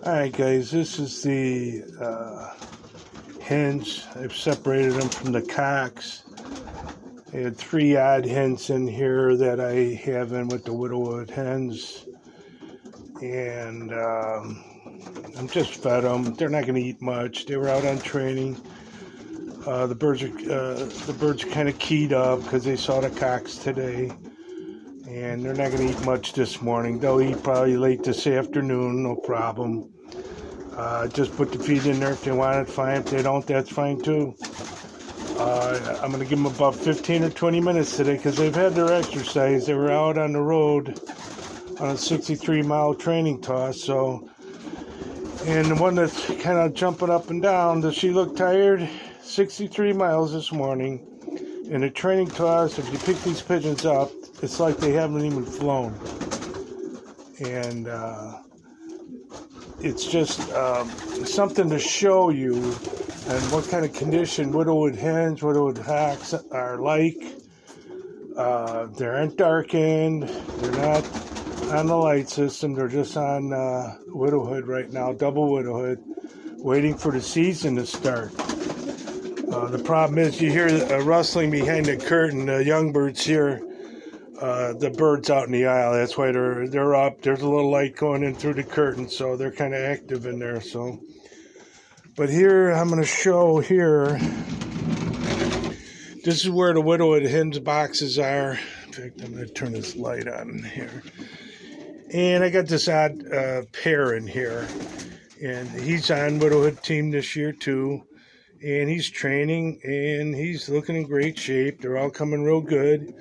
Alright guys, this is the hens. I've separated them from the cocks. I had 3 odd hens in here that I have in with the Widowwood hens. And I'm just fed them. They're not going to eat much. They were out on training. The birds are kind of keyed up because they saw the cocks today. And they're not going to eat much this morning. They'll eat probably late this afternoon, no problem. Just put the feed in there if they want it, fine. If they don't, that's fine too. I'm going to give them about 15 or 20 minutes today because they've had their exercise. They were out on the road on a 63-mile training toss. And the one that's kind of jumping up and down, does she look tired? 63 miles this morning. In a training toss, if you pick these pigeons up, it's like they haven't even flown. And it's just something to show you and what kind of condition Widowwood hens, Widowwood hawks are like. They aren't darkened. They're not on the light system. They're just on Widowhood right now, double Widowhood, waiting for the season to start. The problem is you hear rustling behind the curtain. The young birds hear the birds out in the aisle. That's why they're up. There's a little light going in through the curtain, so they're kind of active in there. So, but here I'm going to show here. This is where the Widowwood hens boxes are. In fact, I'm going to turn this light on here. And I got this odd pair in here, and he's on Widowwood team this year too. And he's training, and he's looking in great shape. They're all coming real good.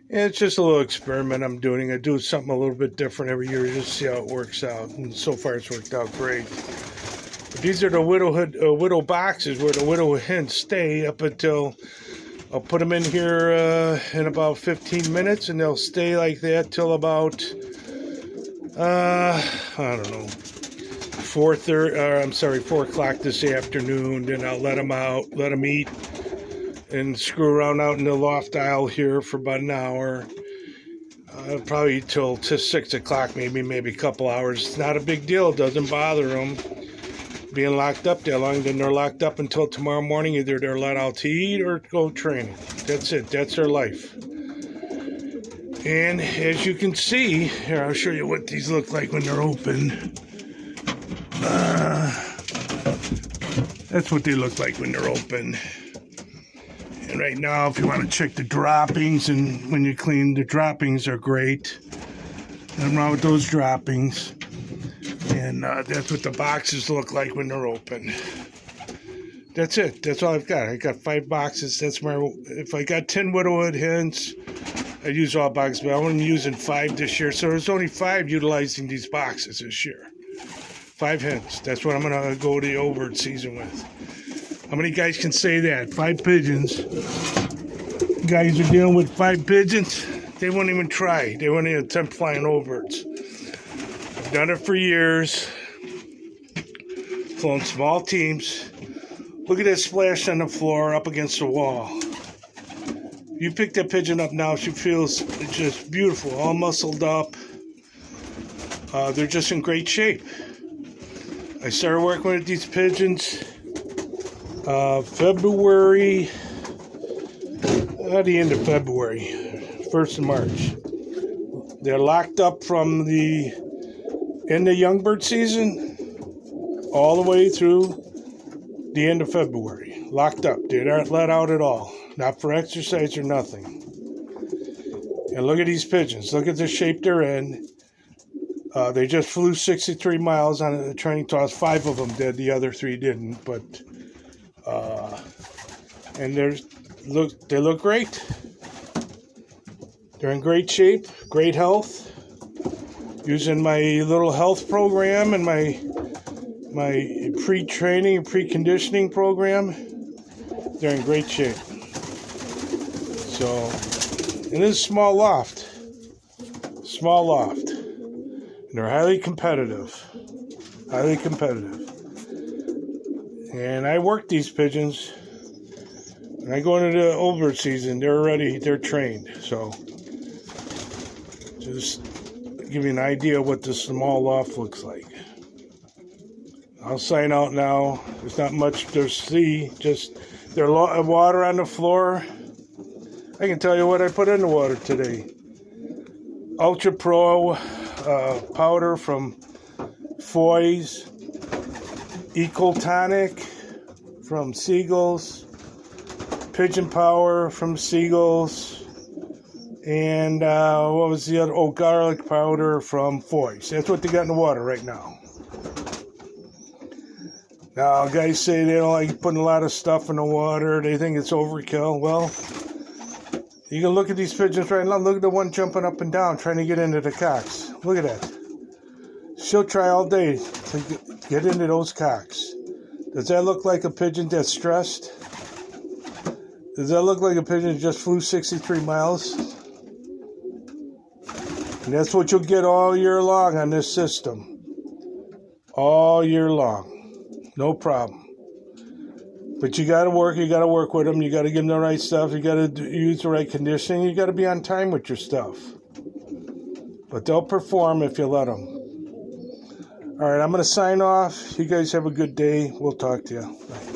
And it's just a little experiment I'm doing. I do something a little bit different every year just to see how it works out. And so far, it's worked out great. But these are the widow boxes where the widow hens stay up until I'll put them in here in about 15 minutes, and they'll stay like that till about I don't know. 4 o'clock this afternoon. Then I'll let them out, let them eat, and screw around out in the loft aisle here for about an hour. Probably till 6 o'clock, maybe a couple hours. It's not a big deal. It doesn't bother them being locked up that long. Then they're locked up until tomorrow morning. Either they're let out to eat or go training. That's it. That's their life. And as you can see, here, I'll show you what these look like when they're open. That's what they look like when they're open. And right now, if you want to check the droppings, and when you clean, the droppings are great. Nothing wrong with those droppings. And that's what the boxes look like when they're open. That's it. That's all I've got. I got 5 boxes. That's my. If I got 10 Widowwood hens, I'd use all boxes, but I'm only using 5 this year. So there's only 5 utilizing these boxes this year. 5 hens. That's what I'm going to go the overt season with. How many guys can say that? 5 pigeons. Guys are dealing with 5 pigeons. They won't even try. They won't even attempt flying overts. I've done it for years. Flown small teams. Look at that splash on the floor up against the wall. You pick that pigeon up now, she feels just beautiful, all muscled up. They're just in great shape. I started working with these pigeons February, at the end of February, 1st of March. They're locked up from the end of young bird season all the way through the end of February. Locked up. They aren't let out at all. Not for exercise or nothing. And look at these pigeons. Look at the shape they're in. They just flew 63 miles on a training toss. 5 of them did. The other 3 didn't. But and they look great. They're in great shape, great health. Using my little health program and my pre-training and pre-conditioning program, they're in great shape. So, and this is small loft. And they're highly competitive. And I work these pigeons. When I go into the overt season, they're ready, they're trained. So, just give you an idea of what the small loft looks like. I'll sign out now. There's not much to see. Just there's water on the floor. I can tell you what I put in the water today. Ultra Pro powder from Foy's. Ecotonic from Seagulls. Pigeon Power from Seagulls. And what was the other? Oh, garlic powder from Foy's. That's what they got in the water right now. Now, guys say they don't like putting a lot of stuff in the water. They think it's overkill. Well, you can look at these pigeons right now. Look at the one jumping up and down, trying to get into the cocks. Look at that. She'll try all day to get into those cocks. Does that look like a pigeon that's stressed? Does that look like a pigeon that just flew 63 miles? And that's what you'll get all year long on this system. All year long. No problem. But you got to work with them. You got to give them the right stuff. You got to use the right conditioning. You got to be on time with your stuff. But they'll perform if you let them. All right, I'm going to sign off. You guys have a good day. We'll talk to you. Bye.